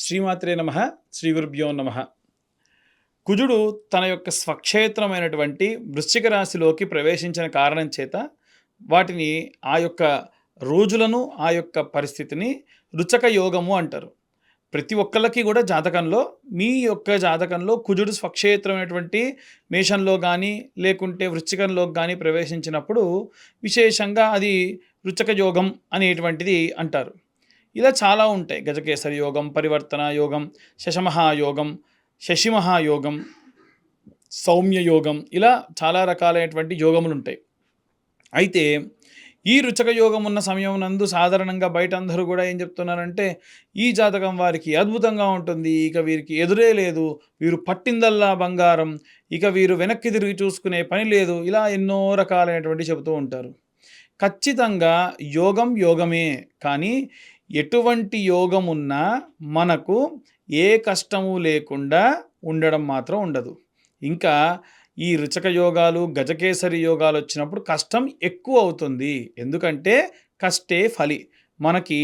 శ్రీమాత్రే నమః. శ్రీ గురుభ్యో నమః. కుజుడు తన యొక్క స్వక్షేత్రమైనటువంటి వృశ్చిక రాశిలోకి ప్రవేశించిన కారణం చేత వాటిని ఆ యొక్క రోజులను ఆ యొక్క పరిస్థితిని రుచక యోగము అంటారు. ప్రతి ఒక్కళ్ళకి కూడా జాతకంలో మీ యొక్క జాతకంలో కుజుడు స్వక్షేత్రమైనటువంటి మేషంలో కానీ లేకుంటే వృశ్చికంలోకి కానీ ప్రవేశించినప్పుడు విశేషంగా అది రుచక యోగం అనేటువంటిది అంటారు. ఇలా చాలా ఉంటాయి. గజకేసరి యోగం, పరివర్తన యోగం, శశమహాయోగం, శశిమహాయోగం, సౌమ్య యోగం, ఇలా చాలా రకాలైనటువంటి యోగములు ఉంటాయి. అయితే ఈ రుచక యోగం ఉన్న సమయం నందు సాధారణంగా బయట అందరూ కూడా ఏం చెప్తున్నారంటే, ఈ జాతకం వారికి అద్భుతంగా ఉంటుంది, ఇక వీరికి ఎదురే లేదు, వీరు పట్టిందల్లా బంగారం, ఇక వీరు వెనక్కి తిరిగి చూసుకునే పని లేదు, ఇలా ఎన్నో రకాలైనటువంటి చెబుతూ ఉంటారు. ఖచ్చితంగా యోగం యోగమే, కానీ ఎటువంటి యోగం ఉన్నా మనకు ఏ కష్టము లేకుండా ఉండడం మాత్రం ఉండదు. ఇంకా ఈ రుచక యోగాలు, గజకేసరి యోగాలు వచ్చినప్పుడు కష్టం ఎక్కువ అవుతుంది. ఎందుకంటే కష్టే ఫలి. మనకి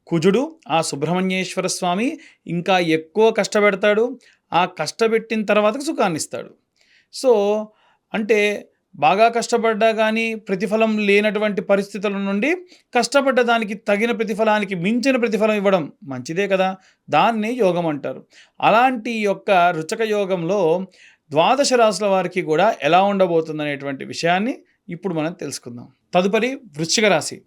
కుజుడు ఆ సుబ్రహ్మణ్యేశ్వర స్వామి ఇంకా ఎక్కువ కష్టపెడతాడు. ఆ కష్టపెట్టిన తర్వాత సుఖాన్ని ఇస్తాడు. సో అంటే బాగా కష్టపడ్డా కానీ ప్రతిఫలం లేనటువంటి పరిస్థితుల నుండి కష్టపడ్డ దానికి తగిన ప్రతిఫలానికి మించిన ప్రతిఫలం ఇవ్వడం మంచిదే కదా, దాన్ని యోగం అంటారు. అలాంటి యొక్క రుచక యోగంలో ద్వాదశ రాశుల వారికి కూడా ఎలా ఉండబోతుంది అనేటువంటి విషయాన్ని ఇప్పుడు మనం తెలుసుకుందాం. తదుపరి వృశ్చిక రాశి.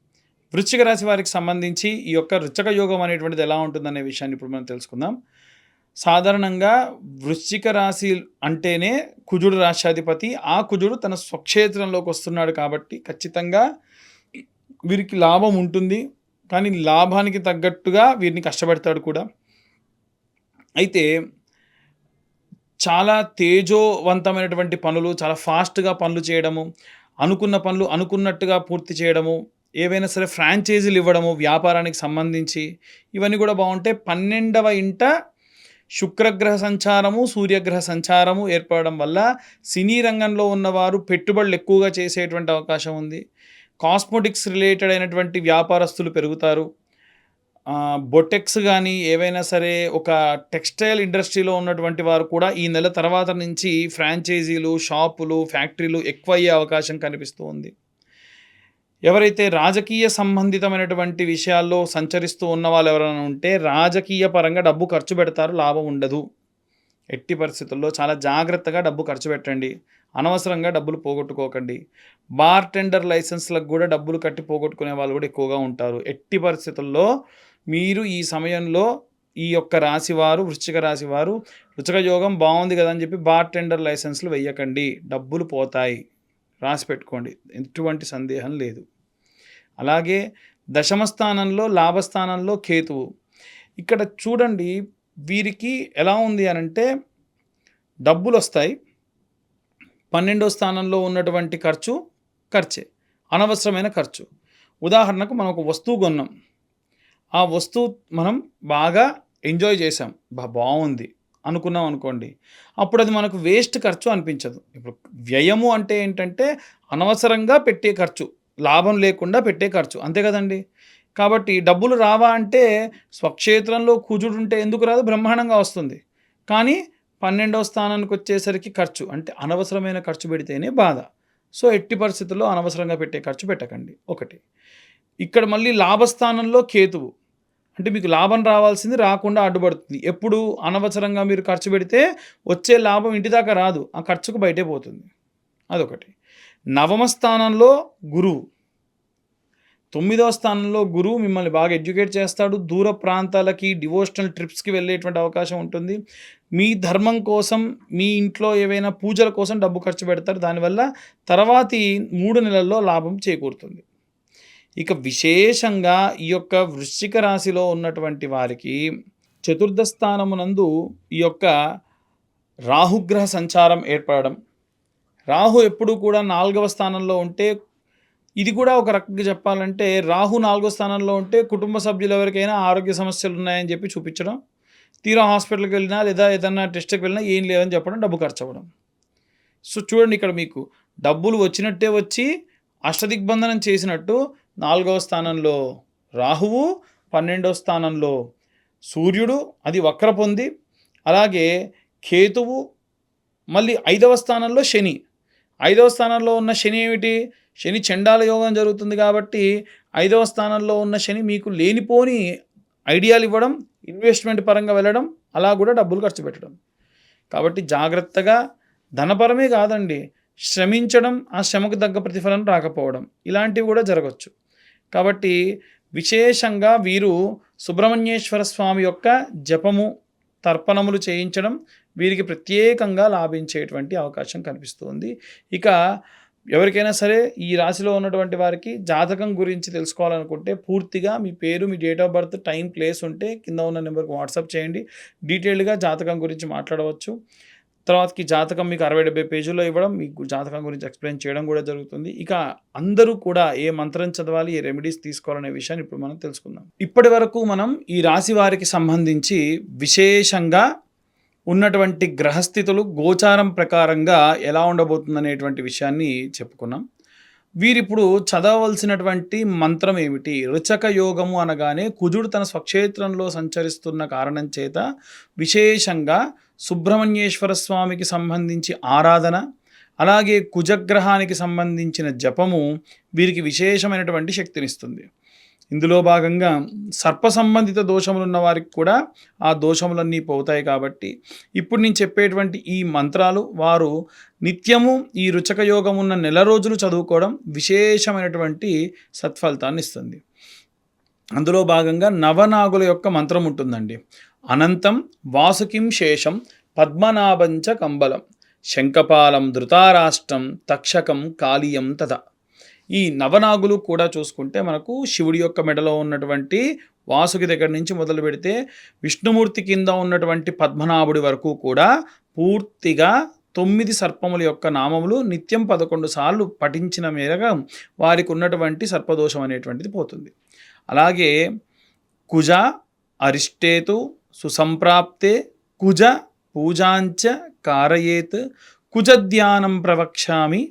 వృశ్చిక రాశి వారికి సంబంధించి ఈ యొక్క రుచక యోగం అనేటువంటిది ఎలా ఉంటుందనే విషయాన్ని ఇప్పుడు మనం తెలుసుకుందాం. సాధారణంగా వృశ్చిక రాశి అంటేనే కుజుడు రాశ్యాధిపతి. ఆ కుజుడు తన స్వక్షేత్రంలోకి వస్తున్నాడు కాబట్టి ఖచ్చితంగా వీరికి లాభం ఉంటుంది. కానీ లాభానికి తగ్గట్టుగా వీరిని కష్టపెడతాడు కూడా. అయితే చాలా తేజోవంతమైనటువంటి పనులు, చాలా ఫాస్ట్గా పనులు చేయడము, అనుకున్న పనులు అనుకున్నట్టుగా పూర్తి చేయడము, ఏవైనా సరే ఫ్రాంచైజీలు ఇవ్వడము వ్యాపారానికి సంబంధించి, ఇవన్నీ కూడా బాగుంటాయి. 12వ ఇంట శుక్రగ్రహ సంచారము, సూర్యగ్రహ సంచారము ఏర్పడడం వల్ల సినీ రంగంలో ఉన్నవారు పెట్టుబడులు ఎక్కువగా చేసేటువంటి అవకాశం ఉంది. కాస్మెటిక్స్ రిలేటెడ్ అయినటువంటి వ్యాపారస్తులు పెరుగుతారు. బొటెక్స్ కానీ ఏవైనా సరే ఒక టెక్స్టైల్ ఇండస్ట్రీలో ఉన్నటువంటి వారు కూడా ఈ నెల తర్వాత నుంచి ఫ్రాంచైజీలు, షాపులు, ఫ్యాక్టరీలు ఎక్కువ అయ్యే అవకాశం కనిపిస్తూ ఉంది. ఎవరైతే రాజకీయ సంబంధితమైనటువంటి విషయాల్లో సంచరిస్తూ ఉన్న వాళ్ళు ఎవరైనా ఉంటే రాజకీయ పరంగా డబ్బు ఖర్చు పెడతారు, లాభం ఉండదు. ఎట్టి పరిస్థితుల్లో చాలా జాగ్రత్తగా డబ్బు ఖర్చు పెట్టండి. అనవసరంగా డబ్బులు పోగొట్టుకోకండి. బార్ టెండర్ లైసెన్స్లకు కూడా డబ్బులు కట్టి పోగొట్టుకునే వాళ్ళు కూడా ఎక్కువగా ఉంటారు. ఎట్టి పరిస్థితుల్లో మీరు ఈ సమయంలో ఈ యొక్క రాశివారు, వృశ్చిక రాశివారు రుచక యోగం బాగుంది కదా అని చెప్పి బార్ టెండర్ లైసెన్స్లు వెయ్యకండి. డబ్బులు పోతాయి, రాసి పెట్టుకోండి, ఎటువంటి సందేహం లేదు. అలాగే దశమ స్థానంలో, లాభస్థానంలో కేతువు. ఇక్కడ చూడండి వీరికి ఎలా ఉంది అనంటే డబ్బులు వస్తాయి. 12వ స్థానంలో ఉన్నటువంటి ఖర్చే, అనవసరమైన ఖర్చు. ఉదాహరణకు మనం ఒక వస్తువు కొన్నాం, ఆ వస్తువు మనం బాగా ఎంజాయ్ చేసాం, బాగుంది అనుకున్నాం అనుకోండి, అప్పుడు అది మనకు వేస్ట్ ఖర్చు అనిపించదు. ఇప్పుడు వ్యయము అంటే ఏంటంటే అనవసరంగా పెట్టే ఖర్చు, లాభం లేకుండా పెట్టే ఖర్చు, అంతే కదండి. కాబట్టి డబ్బులు రావా అంటే స్వక్షేత్రంలో కుజుడు ఉంటే ఎందుకు రాదు, బ్రహ్మాండంగా వస్తుంది. కానీ 12వ స్థానానికి వచ్చేసరికి ఖర్చు అంటే అనవసరమైన ఖర్చు పెడితేనే బాధ. సో ఎట్టి పరిస్థితుల్లో అనవసరంగా పెట్టే ఖర్చు పెట్టకండి. ఒకటి. ఇక్కడ మళ్ళీ లాభస్థానంలో కేతువు అంటే మీకు లాభం రావాల్సింది రాకుండా అడ్డుపడుతుంది. ఎప్పుడు అనవసరంగా మీరు ఖర్చు పెడితే వచ్చే లాభం ఇంటి దాకా రాదు, ఆ ఖర్చుకు బయటే పోతుంది. అదొకటి. నవమ స్థానంలో గురువు, 9వ స్థానంలో గురువు మిమ్మల్ని బాగా ఎడ్యుకేట్ చేస్తాడు. దూర ప్రాంతాలకి, డివోషనల్ ట్రిప్స్కి వెళ్ళేటువంటి అవకాశం ఉంటుంది. మీ ధర్మం కోసం, మీ ఇంట్లో ఏవైనా పూజల కోసం డబ్బు ఖర్చు పెడతారు. దానివల్ల తర్వాతి 3 నెలల్లో లాభం చేకూరుతుంది. ఇక విశేషంగా ఈ యొక్క వృశ్చిక రాశిలో ఉన్నటువంటి వారికి చతుర్థ స్థానమునందు ఈ యొక్క రాహుగ్రహ సంచారం ఏర్పడడం. రాహు ఎప్పుడు కూడా 4వ స్థానంలో ఉంటే, ఇది కూడా ఒక రకంగా చెప్పాలంటే రాహు 4వ స్థానంలో ఉంటే కుటుంబ సభ్యులు ఎవరికైనా ఆరోగ్య సమస్యలు ఉన్నాయని చెప్పి చూపించడం, తీరా హాస్పిటల్కి వెళ్ళినా లేదా ఏదైనా టెస్ట్కి వెళ్ళినా ఏం లేదని చెప్పడం, డబ్బు ఖర్చు అవ్వడం. సో చూడండి, ఇక్కడ మీకు డబ్బులు వచ్చినట్టే వచ్చి అష్టదిగ్బంధనం చేసినట్టు 4వ స్థానంలో రాహువు, 12వ స్థానంలో సూర్యుడు అది వక్ర పొంది, అలాగే కేతువు, మళ్ళీ 5వ స్థానంలో శని. 5వ స్థానంలో ఉన్న శని ఏమిటి? శని చండాల యోగం జరుగుతుంది కాబట్టి 5వ స్థానంలో ఉన్న శని మీకు లేనిపోని ఐడియాలు ఇవ్వడం, ఇన్వెస్ట్‌మెంట్ పరంగా వెళ్ళడం, అలా కూడా డబ్బులు ఖర్చు పెట్టడం. కాబట్టి జాగ్రత్తగా ధనపరమే కాదండి, శ్రమించడం, ఆ శ్రమకు తగ్గ ప్రతిఫలం రాకపోవడం ఇలాంటివి కూడా జరగొచ్చు. కాబట్టి విశేషంగా వీరు సుబ్రహ్మణ్యేశ్వర స్వామి యొక్క జపము, తర్పణములు చేయించడం వీరికి ప్రత్యేకంగా లాభించేటువంటి అవకాశం కనిపిస్తుంది. ఇక ఎవరికైనా సరే ఈ రాశిలో ఉన్నటువంటి వారికి జాతకం గురించి తెలుసుకోవాలనుకుంటే పూర్తిగా మీ పేరు, మీ date of birth, time, place ఉంటే కింద ఉన్న నెంబర్కి వాట్సాప్ చేయండి. డీటెయిల్డ్గా జాతకం గురించి మాట్లాడవచ్చు. తర్వాతకి జాతకం మీకు 60-70 పేజీల్లో ఇవ్వడం, మీకు జాతకం గురించి ఎక్స్ప్లెయిన్ చేయడం కూడా జరుగుతుంది. ఇక అందరూ కూడా ఏ మంత్రం చదవాలి, ఏ రెమెడీస్ తీసుకోవాలనే విషయాన్ని ఇప్పుడు మనం తెలుసుకుందాం. ఇప్పటి వరకు మనం ఈ రాశి వారికి సంబంధించి విశేషంగా ఉన్నటువంటి గ్రహస్థితులు గోచారం ప్రకారంగా ఎలా ఉండబోతుందనేటువంటి విషయాన్ని చెప్పుకున్నాం. వీరిప్పుడు చదవవలసినటువంటి మంత్రం ఏమిటి? రుచక యోగము అనగానే కుజుడు తన స్వక్షేత్రంలో సంచరిస్తున్న కారణం చేత విశేషంగా సుబ్రహ్మణ్యేశ్వర స్వామికి సంబంధించి ఆరాధన, అలాగే కుజగ్రహానికి సంబంధించిన జపము వీరికి విశేషమైనటువంటి శక్తినిస్తుంది. ఇందులో భాగంగా సర్ప సంబంధిత దోషములు ఉన్న వారికి కూడా ఆ దోషములన్నీ పోతాయి. కాబట్టి ఇప్పుడు నేను చెప్పేటువంటి ఈ మంత్రాలు వారు నిత్యము ఈ రుచక యోగం ఉన్న నెల రోజులు చదువుకోవడం విశేషమైనటువంటి సత్ఫలితాన్ని ఇస్తుంది. అందులో భాగంగా నవనాగుల యొక్క మంత్రం ఉంటుందండి. అనంతం వాసుకిం శేషం పద్మనాభంచ కంబలం శంఖపాలం ధృతారాష్ట్రం తక్షకం కాళీయం తథ. ఈ నవనాగులు కూడా చూసుకుంటే మనకు శివుడి యొక్క మెడలో ఉన్నటువంటి వాసుకి దగ్గర నుంచి మొదలు పెడితే విష్ణుమూర్తి కింద ఉన్నటువంటి పద్మనాభుడి వరకు కూడా పూర్తిగా 9 సర్పముల యొక్క నామములు నిత్యం 11 సార్లు పఠించిన మేరగా వారికి ఉన్నటువంటి సర్పదోషం అనేటువంటిది పోతుంది. అలాగే కుజ అరిష్టేతు సుసంప్రాప్తే కుజ పూజాంచ కారయేత్ కుజధ్యానం ప్రవక్ష్యామి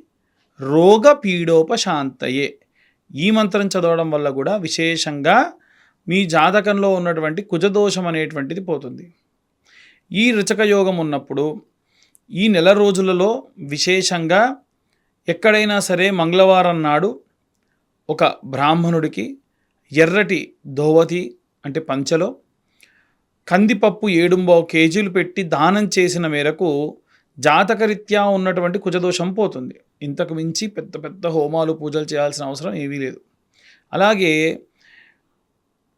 రోగ పీడోపశాంతయే. ఈ మంత్రం చదవడం వల్ల కూడా విశేషంగా మీ జాతకంలో ఉన్నటువంటి కుజదోషం అనేటువంటిది పోతుంది. ఈ రుచక యోగం ఉన్నప్పుడు ఈ నెల రోజులలో విశేషంగా ఎక్కడైనా సరే మంగళవారం నాడు ఒక బ్రాహ్మణుడికి ఎర్రటి ధోవతి అంటే పంచలో కందిపప్పు 7 కేజీలు పెట్టి దానం చేసిన మేరకు జాతకరీత్యా ఉన్నటువంటి కుజదోషం పోతుంది. ఇంతకు మించి పెద్ద పెద్ద హోమాలు, పూజలు చేయాల్సిన అవసరం ఏమీ లేదు. అలాగే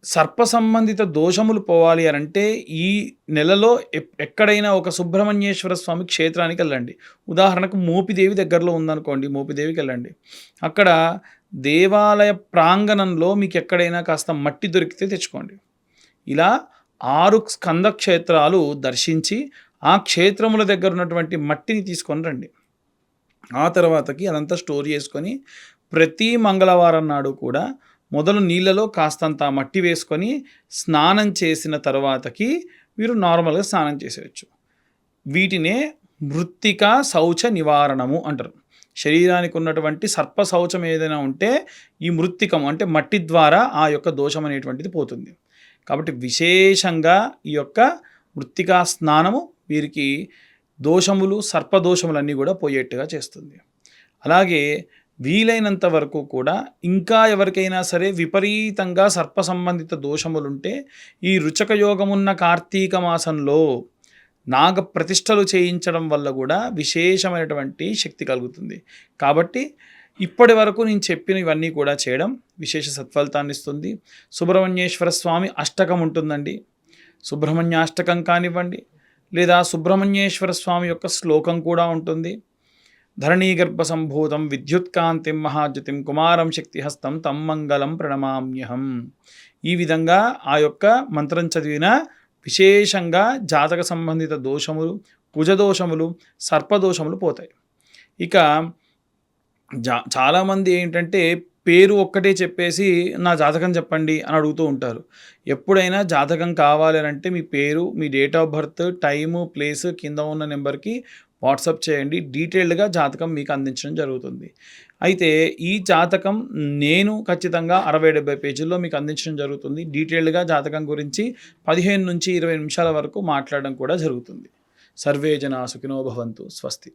సర్ప సంబంధిత దోషములు పోవాలి అనంటే ఈ నెలలో ఎక్కడైనా ఒక సుబ్రహ్మణ్యేశ్వర స్వామి క్షేత్రానికి వెళ్ళండి. ఉదాహరణకు మోపిదేవి దగ్గరలో ఉందనుకోండి, మోపిదేవికి వెళ్ళండి. అక్కడ దేవాలయ ప్రాంగణంలో మీకు ఎక్కడైనా కాస్త మట్టి దొరికితే తెచ్చుకోండి. ఇలా 6 స్కంద క్షేత్రాలు దర్శించి ఆ క్షేత్రముల దగ్గర ఉన్నటువంటి మట్టిని తీసుకొని రండి. ఆ తర్వాతకి అదంతా స్టోర్ చేసుకొని ప్రతి మంగళవారం నాడు కూడా మొదలు నీళ్ళలో కాస్తంత మట్టి వేసుకొని స్నానం చేసిన తర్వాతకి మీరు నార్మల్గా స్నానం చేసేయచ్చు. వీటినే మృత్తిక శౌచ నివారణము అంటారు. శరీరానికి ఉన్నటువంటి సర్ప శౌచం ఏదైనా ఉంటే ఈ మృత్తికం అంటే మట్టి ద్వారా ఆ యొక్క దోషం అనేటువంటిది పోతుంది. కాబట్టి విశేషంగా ఈ యొక్క మృత్తికా స్నానము వీరికి దోషములు, సర్పదోషములన్నీ కూడా పోయేట్టుగా చేస్తుంది. అలాగే వీలైనంత వరకు కూడా ఇంకా ఎవరికైనా సరే విపరీతంగా సర్ప సంబంధిత దోషములుంటే ఈ రుచక యోగమున్న కార్తీక మాసంలో నాగ ప్రతిష్టలు చేయించడం వల్ల కూడా విశేషమైనటువంటి శక్తి కలుగుతుంది. కాబట్టి ఇప్పటి వరకు నేను చెప్పిన ఇవన్నీ కూడా చేయడం విశేష సత్ఫలితాన్ని ఇస్తుంది. సుబ్రహ్మణ్యేశ్వర స్వామి అష్టకం ఉంటుందండి. సుబ్రహ్మణ్యాష్టకం కానివ్వండి, లేదా సుబ్రహ్మణ్యేశ్వర స్వామి యొక్క శ్లోకం కూడా ఉంటుంది. ధరణీగర్భ సంభూతం విద్యుత్కాంతిం మహాజ్యోతిం కుమారం శక్తిహస్తం తం మంగళం ప్రణమామ్యహం. ఈ విధంగా ఆ యొక్క మంత్రం చదివిన విశేషంగా జాతక సంబంధిత దోషములు, కుజదోషములు, సర్పదోషములు పోతాయి. ఇక చాలామంది ఏంటంటే పేరు ఒక్కటే చెప్పేసి నా జాతకం చెప్పండి అని అడుగుతూ ఉంటారు. ఎప్పుడైనా జాతకం కావాలి అంటే మీ పేరు, మీ date of birth, time, place కింద ఉన్న నెంబర్కి వాట్సాప్ చేయండి. డీటెయిల్డ్గా జాతకం మీకు అందించడం జరుగుతుంది. అయితే ఈ జాతకం నేను ఖచ్చితంగా 60, 70 పేజీల్లో మీకు అందించడం జరుగుతుంది. డీటెయిల్డ్‌గా జాతకం గురించి 15-20 నిమిషాల వరకు మాట్లాడడం కూడా జరుగుతుంది. సర్వే జనా సుఖినో భవంతు. స్వస్తి.